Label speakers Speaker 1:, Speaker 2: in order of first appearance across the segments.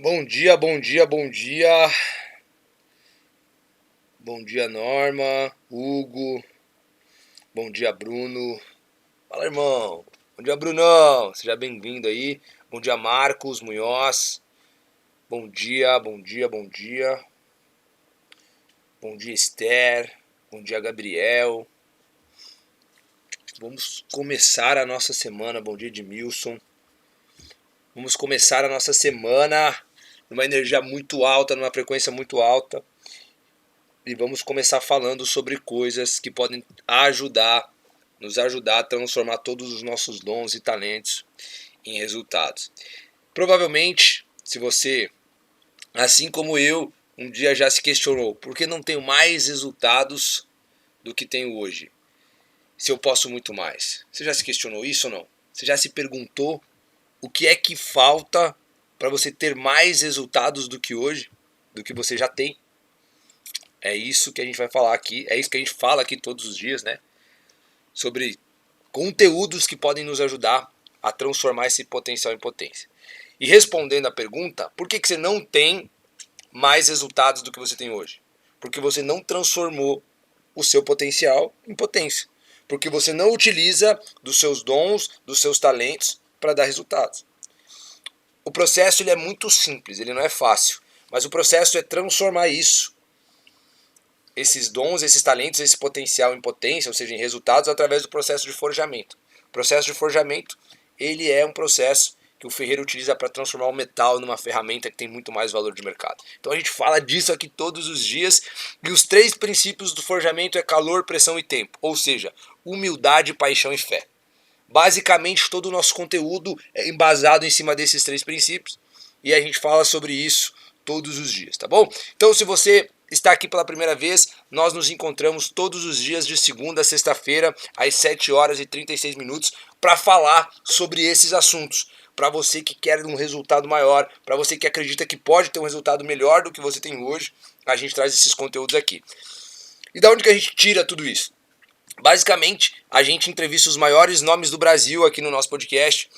Speaker 1: Bom dia, bom dia, bom dia. Bom dia, Norma, Hugo. Bom dia, Bruno. Fala, irmão. Bom dia, Brunão. Seja bem-vindo aí. Bom dia, Marcos Munhoz. Bom dia, bom dia, bom dia. Bom dia, Esther. Bom dia, Gabriel. Vamos começar a nossa semana. Bom dia, Edmilson. Vamos começar a nossa semana numa energia muito alta, numa frequência muito alta. E vamos começar falando sobre coisas que podem nos ajudar a transformar todos os nossos dons e talentos em resultados. Provavelmente, se você, assim como eu, um dia já se questionou, por que não tenho mais resultados do que tenho hoje? Se eu posso muito mais. Você já se questionou isso ou não? Você já se perguntou o que é que falta para você ter mais resultados do que hoje, do que você já tem? É isso que a gente vai falar aqui, é isso que a gente fala aqui todos os dias, né? Sobre conteúdos que podem nos ajudar a transformar esse potencial em potência. E respondendo à pergunta, por que você não tem mais resultados do que você tem hoje? Porque você não transformou o seu potencial em potência. Porque você não utiliza dos seus dons, dos seus talentos para dar resultados. O processo ele é muito simples, ele não é fácil. Mas o processo é transformar esses dons, esses talentos, esse potencial em potência, ou seja, em resultados, através do processo de forjamento. O processo de forjamento, ele é um processo que o ferreiro utiliza para transformar o metal numa ferramenta que tem muito mais valor de mercado. Então a gente fala disso aqui todos os dias, e os 3 princípios do forjamento é calor, pressão e tempo, ou seja, humildade, paixão e fé. Basicamente todo o nosso conteúdo é embasado em cima desses 3 princípios, e a gente fala sobre isso todos os dias, tá bom? Então se você está aqui pela primeira vez, nós nos encontramos todos os dias de segunda a sexta-feira, às 7 horas e 36 minutos, para falar sobre esses assuntos. Para você que quer um resultado maior, para você que acredita que pode ter um resultado melhor do que você tem hoje, a gente traz esses conteúdos aqui. E da onde que a gente tira tudo isso? Basicamente, a gente entrevista os maiores nomes do Brasil aqui no nosso podcast,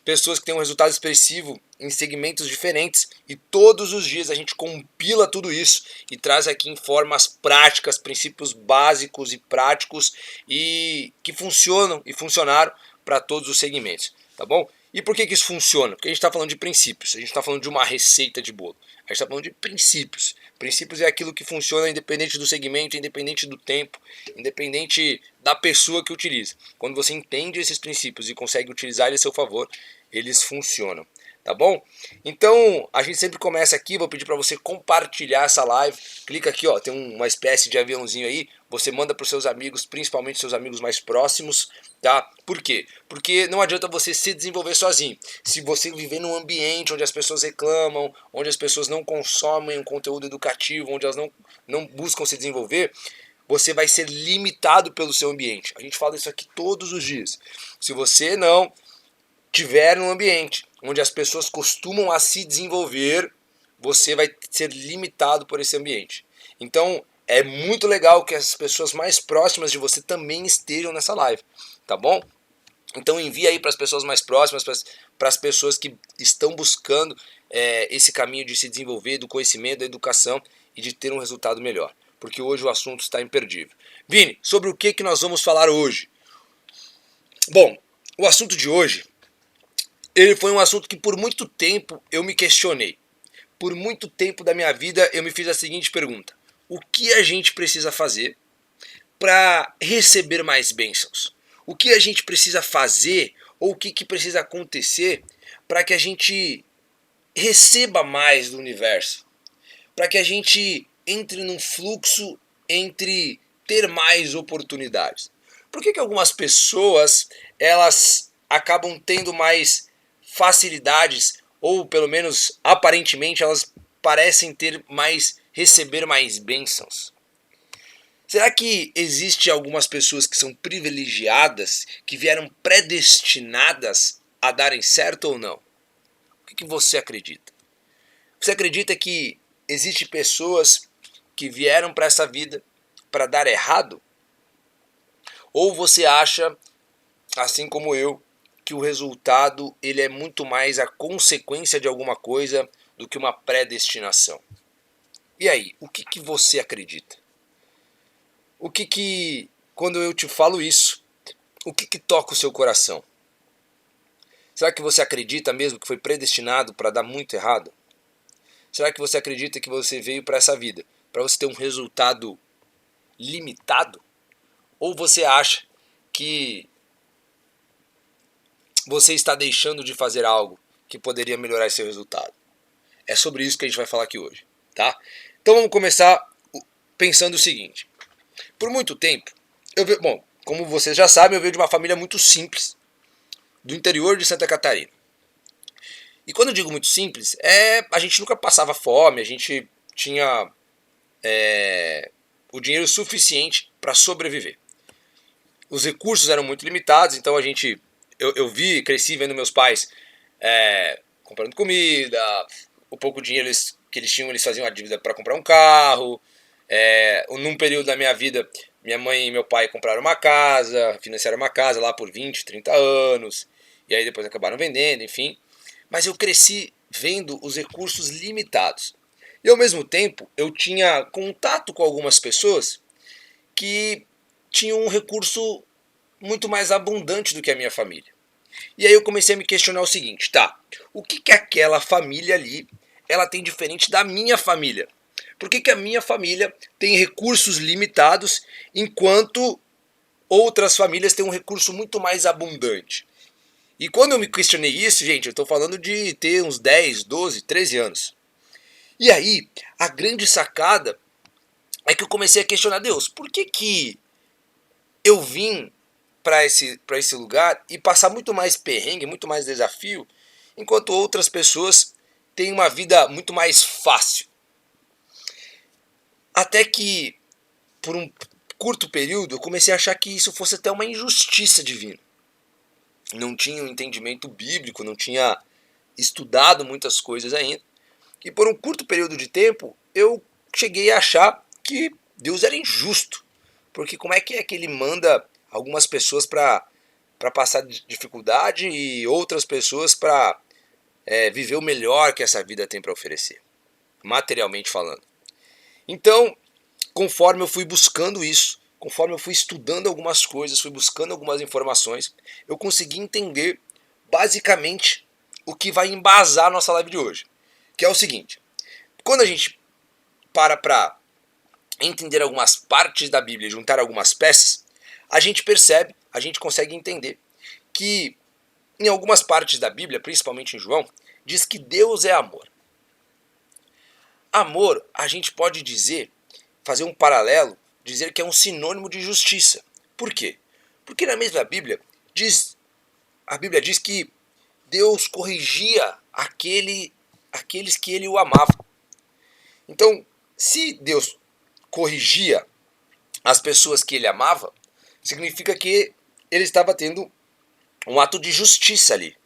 Speaker 1: pessoas que têm um resultado expressivo em segmentos diferentes, e todos os dias a gente compila tudo isso e traz aqui em formas práticas, princípios básicos e práticos e que funcionam e funcionaram para todos os segmentos, tá bom? E por que isso funciona? Porque a gente está falando de princípios, a gente está falando de uma receita de bolo. A gente está falando de princípios. Princípios é aquilo que funciona independente do segmento, independente do tempo, independente da pessoa que utiliza. Quando você entende esses princípios e consegue utilizar eles a seu favor, eles funcionam. Tá bom? Então, a gente sempre começa aqui, vou pedir para você compartilhar essa live. Clica aqui, ó, tem uma espécie de aviãozinho aí, você manda para os seus amigos, principalmente seus amigos mais próximos, tá? Por quê? Porque não adianta você se desenvolver sozinho. Se você viver num ambiente onde as pessoas reclamam, onde as pessoas não consomem um conteúdo educativo, onde elas não buscam se desenvolver, você vai ser limitado pelo seu ambiente. A gente fala isso aqui todos os dias. Se você não tiver num ambiente onde as pessoas costumam a se desenvolver, você vai ser limitado por esse ambiente. Então, é muito legal que as pessoas mais próximas de você também estejam nessa live, tá bom? Então envia aí para as pessoas mais próximas, para as pessoas que estão buscando esse caminho de se desenvolver, do conhecimento, da educação e de ter um resultado melhor. Porque hoje o assunto está imperdível. Vini, sobre o que nós vamos falar hoje? Bom, o assunto de hoje ele foi um assunto que por muito tempo eu me questionei. Por muito tempo da minha vida eu me fiz a seguinte pergunta: o que a gente precisa fazer para receber mais bênçãos? O que a gente precisa fazer ou o que precisa acontecer para que a gente receba mais do universo? Para que a gente entre num fluxo entre ter mais oportunidades? Por que algumas pessoas elas acabam tendo mais facilidades, ou pelo menos aparentemente elas parecem ter mais, receber mais bênçãos? Será que existe algumas pessoas que são privilegiadas, que vieram predestinadas a darem certo ou não? O que você acredita? Você acredita que existe pessoas que vieram para essa vida para dar errado? Ou você acha, assim como eu, que o resultado ele é muito mais a consequência de alguma coisa do que uma predestinação. E aí, o que você acredita? Quando eu te falo isso, o que toca o seu coração? Será que você acredita mesmo que foi predestinado para dar muito errado? Será que você acredita que você veio para essa vida para você ter um resultado limitado? Ou você acha que você está deixando de fazer algo que poderia melhorar seu resultado? É sobre isso que a gente vai falar aqui hoje, tá? Então vamos começar pensando o seguinte. Por muito tempo, como vocês já sabem, eu venho de uma família muito simples, do interior de Santa Catarina. E quando eu digo muito simples, a gente nunca passava fome, a gente tinha o dinheiro suficiente para sobreviver. Os recursos eram muito limitados, então eu cresci vendo meus pais comprando comida, o pouco dinheiro que eles tinham, eles faziam a dívida para comprar um carro. Num período da minha vida, minha mãe e meu pai compraram uma casa, financiaram uma casa lá por 20, 30 anos, e aí depois acabaram vendendo, enfim. Mas eu cresci vendo os recursos limitados. E ao mesmo tempo, eu tinha contato com algumas pessoas que tinham um recurso muito mais abundante do que a minha família. E aí eu comecei a me questionar o seguinte, o que aquela família ali ela tem diferente da minha família? Por que a minha família tem recursos limitados, enquanto outras famílias têm um recurso muito mais abundante? E quando eu me questionei isso, gente, eu estou falando de ter uns 10, 12, 13 anos. E aí, a grande sacada é que eu comecei a questionar Deus. Por que eu vim para esse lugar e passar muito mais perrengue, muito mais desafio, enquanto outras pessoas têm uma vida muito mais fácil? Até que, por um curto período, eu comecei a achar que isso fosse até uma injustiça divina. Não tinha um entendimento bíblico, não tinha estudado muitas coisas ainda. E por um curto período de tempo, eu cheguei a achar que Deus era injusto. Porque como é que ele manda algumas pessoas para passar dificuldade e outras pessoas para viver o melhor que essa vida tem para oferecer, materialmente falando? Então, conforme eu fui buscando isso, conforme eu fui estudando algumas coisas, fui buscando algumas informações, eu consegui entender basicamente o que vai embasar a nossa live de hoje. Que é o seguinte: quando a gente para entender algumas partes da Bíblia e juntar algumas peças, a gente percebe, a gente consegue entender que em algumas partes da Bíblia, principalmente em João, diz que Deus é amor. Amor, a gente pode fazer um paralelo, dizer que é um sinônimo de justiça. Por quê? Porque na mesma Bíblia, a Bíblia diz que Deus corrigia aqueles que ele o amava. Então, se Deus corrigia as pessoas que ele amava, significa que ele estava tendo um ato de justiça ali.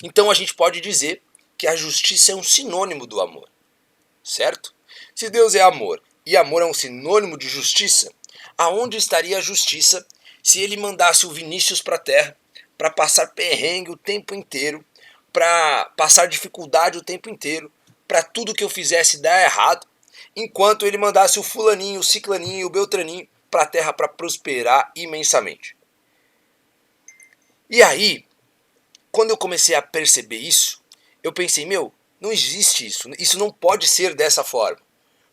Speaker 1: Então a gente pode dizer que a justiça é um sinônimo do amor, certo? Se Deus é amor e amor é um sinônimo de justiça, aonde estaria a justiça se ele mandasse o Vinícius para a Terra para passar perrengue o tempo inteiro, para passar dificuldade o tempo inteiro, para tudo que eu fizesse dar errado, enquanto ele mandasse o fulaninho, o ciclaninho e o beltraninho para a Terra para prosperar imensamente? E aí, quando eu comecei a perceber isso, eu pensei, não existe isso, isso não pode ser dessa forma,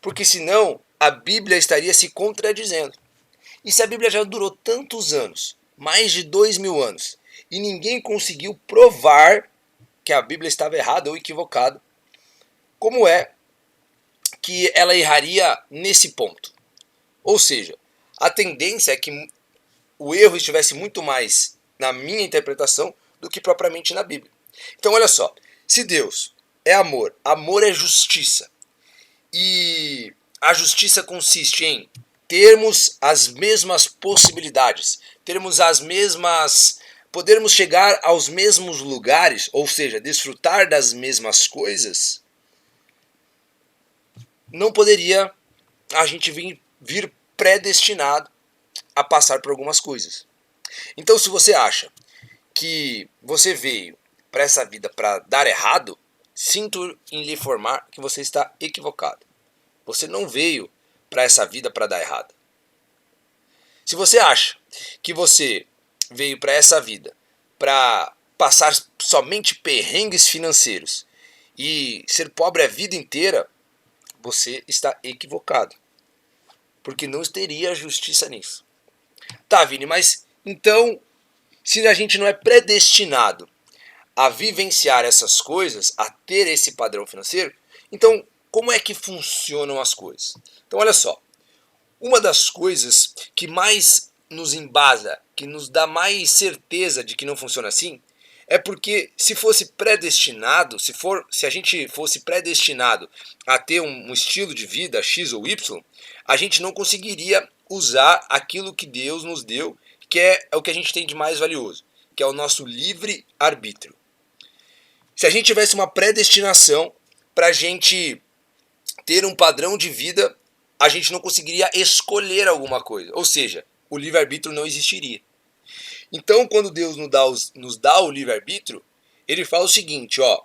Speaker 1: porque senão a Bíblia estaria se contradizendo. E se a Bíblia já durou tantos anos, mais de 2000 anos, e ninguém conseguiu provar que a Bíblia estava errada ou equivocada, como é que ela erraria nesse ponto? Ou seja, a tendência é que o erro estivesse muito mais na minha interpretação do que propriamente na Bíblia. Então olha só, se Deus é amor, amor é justiça, e a justiça consiste em termos as mesmas possibilidades, podermos chegar aos mesmos lugares, ou seja, desfrutar das mesmas coisas, não poderia a gente vir predestinado a passar por algumas coisas. Então, se você acha que você veio para essa vida para dar errado, sinto em lhe informar que você está equivocado. Você não veio para essa vida para dar errado. Se você acha que você veio para essa vida para passar somente perrengues financeiros e ser pobre a vida inteira, você está equivocado. Porque não teria justiça nisso. Tá, Vini, mas então, se a gente não é predestinado a vivenciar essas coisas, a ter esse padrão financeiro, então como é que funcionam as coisas? Então olha só, uma das coisas que mais nos embasa, que nos dá mais certeza de que não funciona assim, é porque se fosse predestinado, se a gente fosse predestinado a ter um estilo de vida X ou Y, a gente não conseguiria usar aquilo que Deus nos deu, que é o que a gente tem de mais valioso, que é o nosso livre arbítrio. Se a gente tivesse uma predestinação para a gente ter um padrão de vida, a gente não conseguiria escolher alguma coisa. Ou seja, o livre-arbítrio não existiria. Então, quando Deus nos dá o livre-arbítrio, ele fala o seguinte, ó,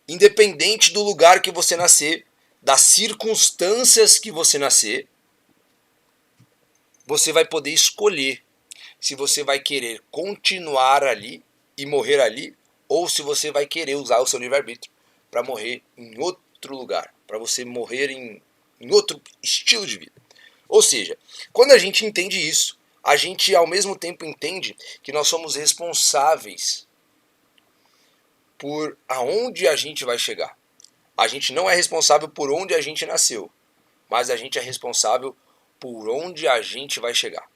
Speaker 1: independente do lugar que você nascer, das circunstâncias que você nascer, você vai poder escolher se você vai querer continuar ali e morrer ali, ou se você vai querer usar o seu livre-arbítrio para morrer em outro lugar, para você morrer em outro estilo de vida. Ou seja, quando a gente entende isso, a gente ao mesmo tempo entende que nós somos responsáveis por aonde a gente vai chegar. A gente não é responsável por onde a gente nasceu, mas a gente é responsável por onde a gente vai chegar.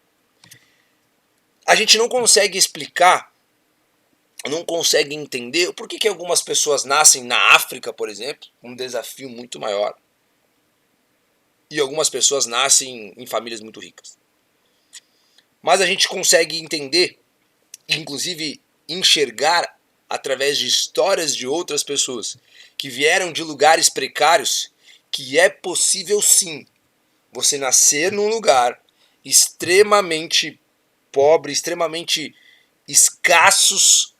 Speaker 1: A gente não consegue explicar, não consegue entender por que algumas pessoas nascem na África, por exemplo, um desafio muito maior. E algumas pessoas nascem em famílias muito ricas. Mas a gente consegue entender, inclusive enxergar através de histórias de outras pessoas que vieram de lugares precários, que é possível sim você nascer num lugar extremamente pobre, extremamente escassos,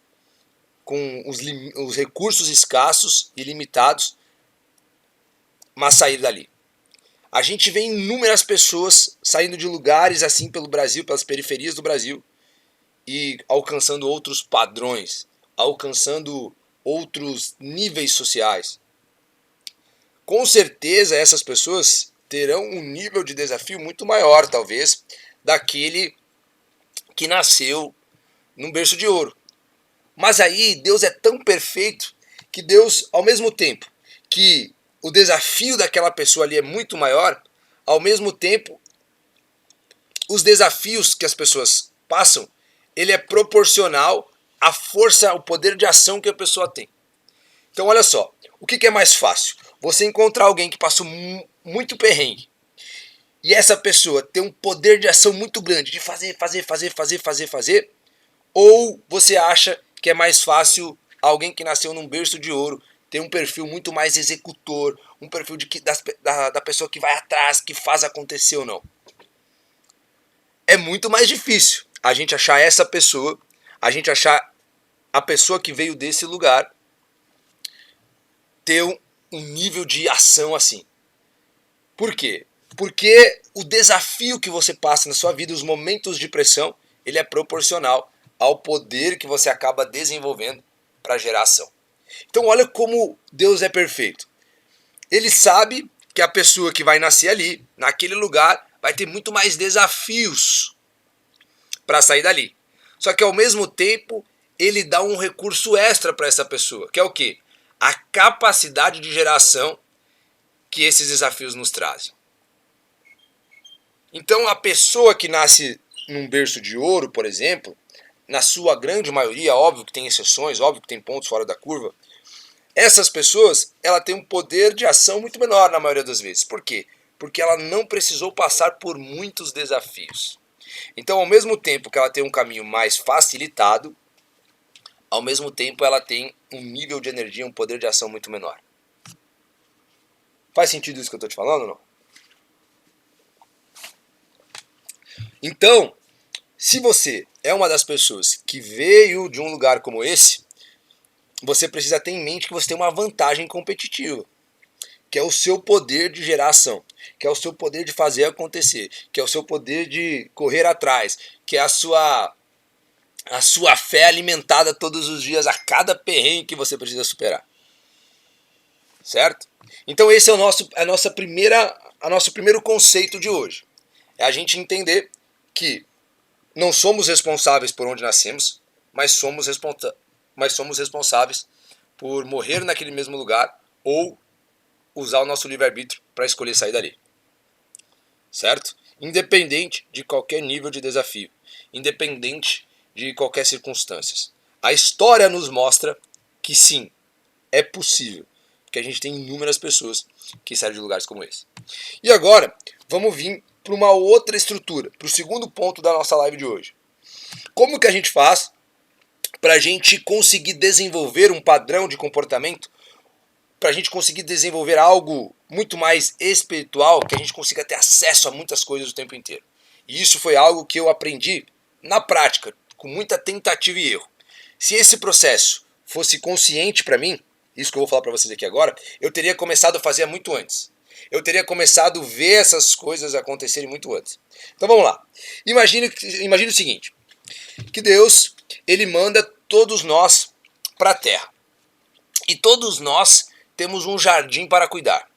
Speaker 1: com os recursos escassos e limitados, mas sair dali. A gente vê inúmeras pessoas saindo de lugares assim pelo Brasil, pelas periferias do Brasil, e alcançando outros padrões, alcançando outros níveis sociais. Com certeza essas pessoas terão um nível de desafio muito maior, talvez, daquele que nasceu num berço de ouro. Mas aí Deus é tão perfeito que Deus, ao mesmo tempo que o desafio daquela pessoa ali é muito maior, ao mesmo tempo os desafios que as pessoas passam, ele é proporcional à força, ao poder de ação que a pessoa tem. Então olha só, o que é mais fácil? Você encontrar alguém que passou muito perrengue e essa pessoa tem um poder de ação muito grande de fazer, ou você acha que é mais fácil alguém que nasceu num berço de ouro ter um perfil muito mais executor, um perfil da pessoa que vai atrás, que faz acontecer ou não? É muito mais difícil a gente achar essa pessoa, a gente achar a pessoa que veio desse lugar ter um nível de ação assim. Por quê? Porque o desafio que você passa na sua vida, os momentos de pressão, ele é proporcional ao poder que você acaba desenvolvendo para gerar ação. Então olha como Deus é perfeito. Ele sabe que a pessoa que vai nascer ali, naquele lugar, vai ter muito mais desafios para sair dali. Só que ao mesmo tempo, ele dá um recurso extra para essa pessoa, que é o quê? A capacidade de geração que esses desafios nos trazem. Então a pessoa que nasce num berço de ouro, por exemplo, na sua grande maioria, óbvio que tem exceções, óbvio que tem pontos fora da curva, essas pessoas, ela tem um poder de ação muito menor na maioria das vezes. Por quê? Porque ela não precisou passar por muitos desafios. Então, ao mesmo tempo que ela tem um caminho mais facilitado, ao mesmo tempo ela tem um nível de energia, um poder de ação muito menor. Faz sentido isso que eu estou te falando ou não? Então, se você é uma das pessoas que veio de um lugar como esse, você precisa ter em mente que você tem uma vantagem competitiva, que é o seu poder de gerar ação, que é o seu poder de fazer acontecer, que é o seu poder de correr atrás, que é a sua fé alimentada todos os dias a cada perrengue que você precisa superar. Certo? Então esse é o nosso primeiro conceito de hoje. É a gente entender que não somos responsáveis por onde nascemos, mas somos responsáveis por morrer naquele mesmo lugar ou usar o nosso livre-arbítrio para escolher sair dali. Certo? Independente de qualquer nível de desafio, independente de qualquer circunstância. A história nos mostra que sim, é possível, porque a gente tem inúmeras pessoas que saem de lugares como esse. E agora, vamos vir para uma outra estrutura, para o segundo ponto da nossa live de hoje. Como que a gente faz para a gente conseguir desenvolver um padrão de comportamento, para a gente conseguir desenvolver algo muito mais espiritual, que a gente consiga ter acesso a muitas coisas o tempo inteiro. E isso foi algo que eu aprendi na prática, com muita tentativa e erro. Se esse processo fosse consciente para mim, isso que eu vou falar para vocês aqui agora, eu teria começado a fazer muito antes. Eu teria começado a ver essas coisas acontecerem muito antes. Então vamos lá. Imagine o seguinte, que Deus, ele manda todos nós para a terra. E todos nós temos um jardim para cuidar.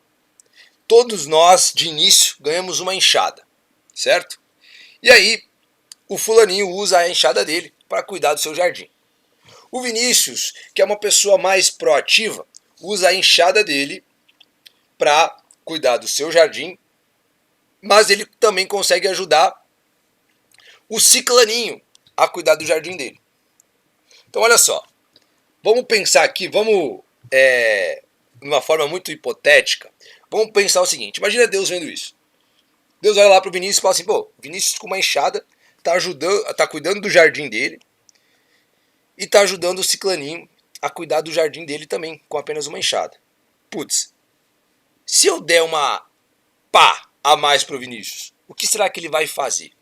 Speaker 1: Todos nós, de início, ganhamos uma enxada, certo? E aí, o fulaninho usa a enxada dele para cuidar do seu jardim. O Vinícius, que é uma pessoa mais proativa, usa a enxada dele para cuidar do seu jardim, mas ele também consegue ajudar o ciclaninho a cuidar do jardim dele. Então olha só, vamos pensar aqui, de uma forma muito hipotética, vamos pensar o seguinte, imagina Deus vendo isso. Deus olha lá para o Vinícius e fala assim, pô, Vinícius com uma enxada está cuidando do jardim dele e está ajudando o ciclaninho a cuidar do jardim dele também, com apenas uma enxada. Putz, se eu der uma pá a mais pro Vinícius, o que será que ele vai fazer?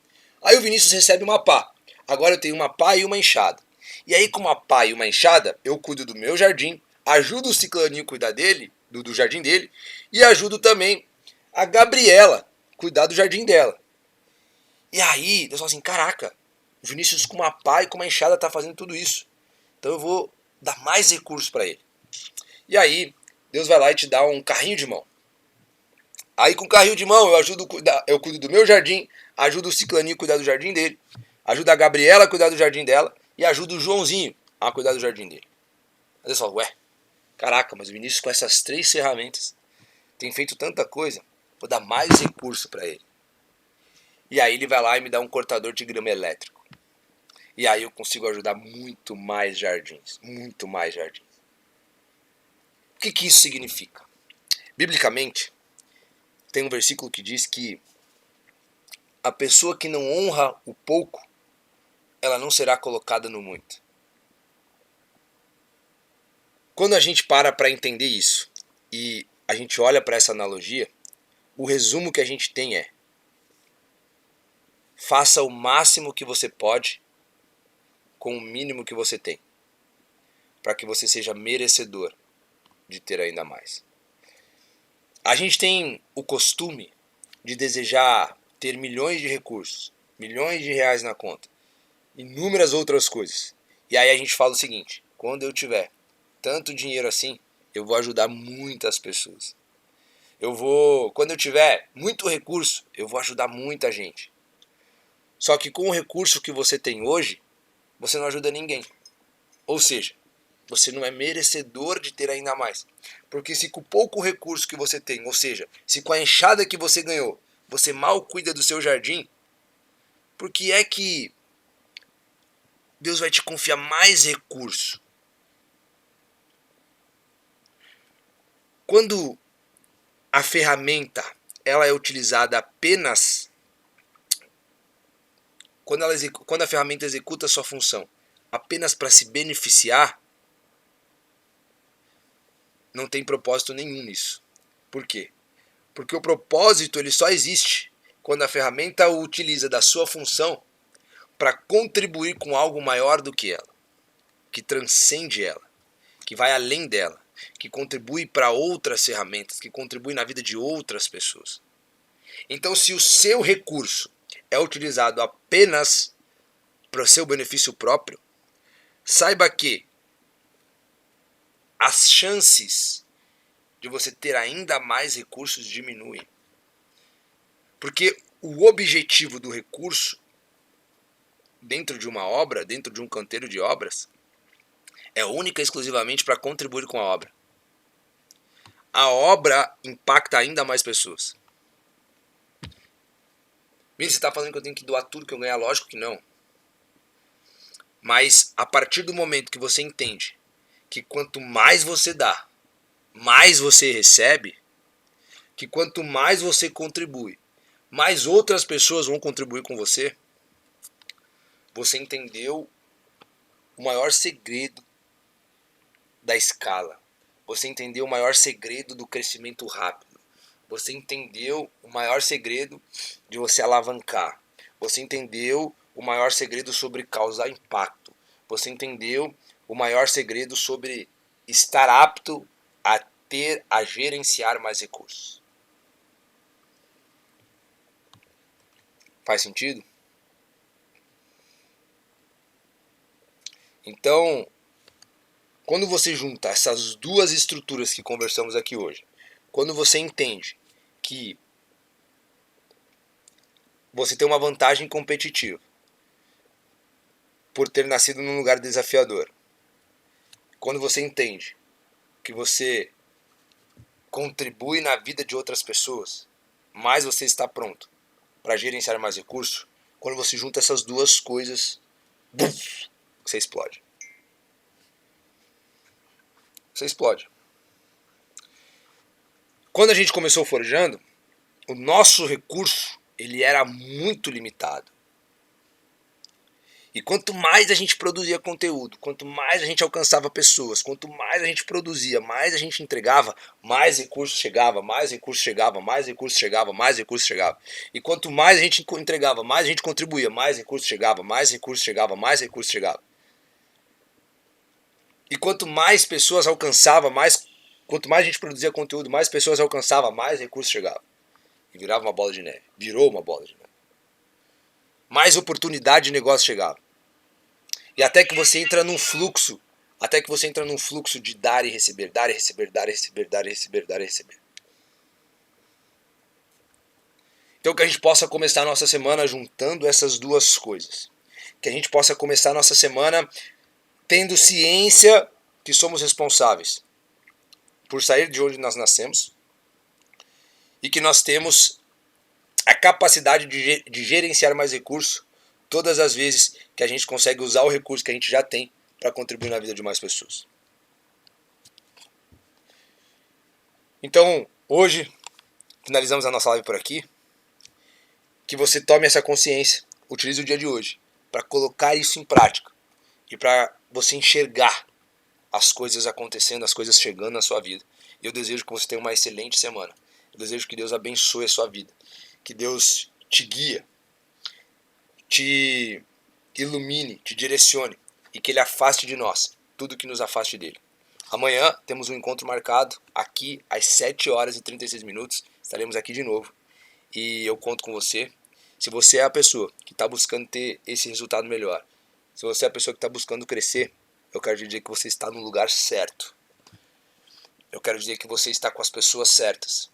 Speaker 1: Aí o Vinícius recebe uma pá. Agora eu tenho uma pá e uma enxada. E aí com uma pá e uma enxada, eu cuido do meu jardim, ajudo o ciclaninho a cuidar dele, do jardim dele, e ajudo também a Gabriela a cuidar do jardim dela. E aí, Deus fala assim, caraca, o Vinícius com uma pá e com uma enxada tá fazendo tudo isso. Então eu vou dar mais recursos para ele. E aí, Deus vai lá e te dá um carrinho de mão. Aí com o carrinho de mão eu cuido do meu jardim, ajudo o ciclaninho a cuidar do jardim dele, ajudo a Gabriela a cuidar do jardim dela e ajudo o Joãozinho a cuidar do jardim dele. Aí eu falo, caraca, mas o Vinícius com essas 3 ferramentas tem feito tanta coisa, vou dar mais recurso para ele. E aí ele vai lá e me dá um cortador de grama elétrico. E aí eu consigo ajudar muito mais jardins, muito mais jardins. O que isso significa? Biblicamente, tem um versículo que diz que a pessoa que não honra o pouco, ela não será colocada no muito. Quando a gente para entender isso e a gente olha para essa analogia, o resumo que a gente tem é: faça o máximo que você pode com o mínimo que você tem, para que você seja merecedor de ter ainda mais. A gente tem o costume de desejar ter milhões de recursos, milhões de reais na conta, inúmeras outras coisas. E aí a gente fala o seguinte: quando eu tiver tanto dinheiro assim, eu vou ajudar muitas pessoas. Quando eu tiver muito recurso, eu vou ajudar muita gente. Só que com o recurso que você tem hoje, você não ajuda ninguém. Ou seja, você não é merecedor de ter ainda mais. Porque se com o pouco recurso que você tem, ou seja, se com a enxada que você ganhou, você mal cuida do seu jardim, por que é que Deus vai te confiar mais recurso? Quando a ferramenta ela é utilizada apenas quando a ferramenta executa a sua função apenas para se beneficiar, não tem propósito nenhum nisso. Por quê? Porque o propósito ele só existe quando a ferramenta o utiliza da sua função para contribuir com algo maior do que ela, que transcende ela, que vai além dela, que contribui para outras ferramentas, que contribui na vida de outras pessoas. Então, se o seu recurso é utilizado apenas para o seu benefício próprio, saiba que as chances de você ter ainda mais recursos diminuem. Porque o objetivo do recurso dentro de uma obra, dentro de um canteiro de obras, é única e exclusivamente para contribuir com a obra. A obra impacta ainda mais pessoas. Você está falando que eu tenho que doar tudo que eu ganhar? Lógico que não. Mas a partir do momento que você entende que quanto mais você dá, mais você recebe, que quanto mais você contribui, mais outras pessoas vão contribuir com você, você entendeu o maior segredo da escala. Você entendeu o maior segredo do crescimento rápido. Você entendeu o maior segredo de você alavancar. Você entendeu o maior segredo sobre causar impacto. Você entendeu o maior segredo sobre estar apto a gerenciar mais recursos. Faz sentido? Então, quando você junta essas duas estruturas que conversamos aqui hoje, quando você entende que você tem uma vantagem competitiva por ter nascido num lugar desafiador, quando você entende que você contribui na vida de outras pessoas, mais você está pronto para gerenciar mais recursos. Quando você junta essas duas coisas, você explode. Você explode. Quando a gente começou forjando, o nosso recurso ele era muito limitado. E quanto mais a gente produzia conteúdo, quanto mais a gente alcançava pessoas, quanto mais a gente produzia, mais a gente entregava, mais recursos chegava, mais recursos chegava, mais recursos chegava, mais recursos chegava. E quanto mais a gente entregava, mais a gente contribuía, mais recursos chegava, mais recursos chegava, mais recursos chegava. E quanto mais pessoas alcançava, quanto mais a gente produzia conteúdo, mais pessoas alcançava, mais recursos chegava. E virava uma bola de neve. Virou uma bola de neve. Mais oportunidade de negócio chegava. E até que você entra num fluxo de dar e receber, dar e receber, dar e receber, dar e receber, dar e receber. Então que a gente possa começar a nossa semana juntando essas duas coisas. Que a gente possa começar a nossa semana tendo ciência que somos responsáveis por sair de onde nós nascemos e que nós temos a capacidade de gerenciar mais recursos todas as vezes que a gente consegue usar o recurso que a gente já tem para contribuir na vida de mais pessoas. Então, hoje, finalizamos a nossa live por aqui. Que você tome essa consciência, utilize o dia de hoje para colocar isso em prática e para você enxergar as coisas acontecendo, as coisas chegando na sua vida. E eu desejo que você tenha uma excelente semana. Eu desejo que Deus abençoe a sua vida, que Deus te guie, te ilumine, te direcione e que Ele afaste de nós tudo que nos afaste dele. Amanhã temos um encontro marcado aqui às 7h36. Estaremos aqui de novo e eu conto com você. Se você é a pessoa que está buscando ter esse resultado melhor, se você é a pessoa que está buscando crescer, eu quero dizer que você está no lugar certo. Eu quero dizer que você está com as pessoas certas.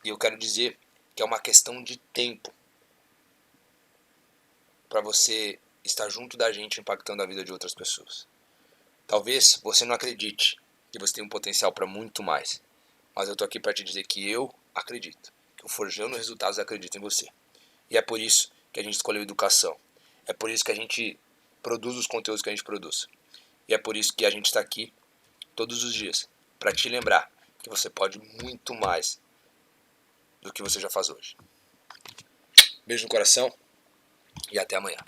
Speaker 1: E eu quero dizer que é uma questão de tempo para você estar junto da gente impactando a vida de outras pessoas. Talvez você não acredite que você tem um potencial para muito mais. Mas eu estou aqui para te dizer que eu acredito. Que o Forjando Resultados acredita em você. E é por isso que a gente escolheu educação. É por isso que a gente produz os conteúdos que a gente produz. E é por isso que a gente está aqui todos os dias para te lembrar que você pode muito mais do que você já faz hoje. Beijo no coração e até amanhã.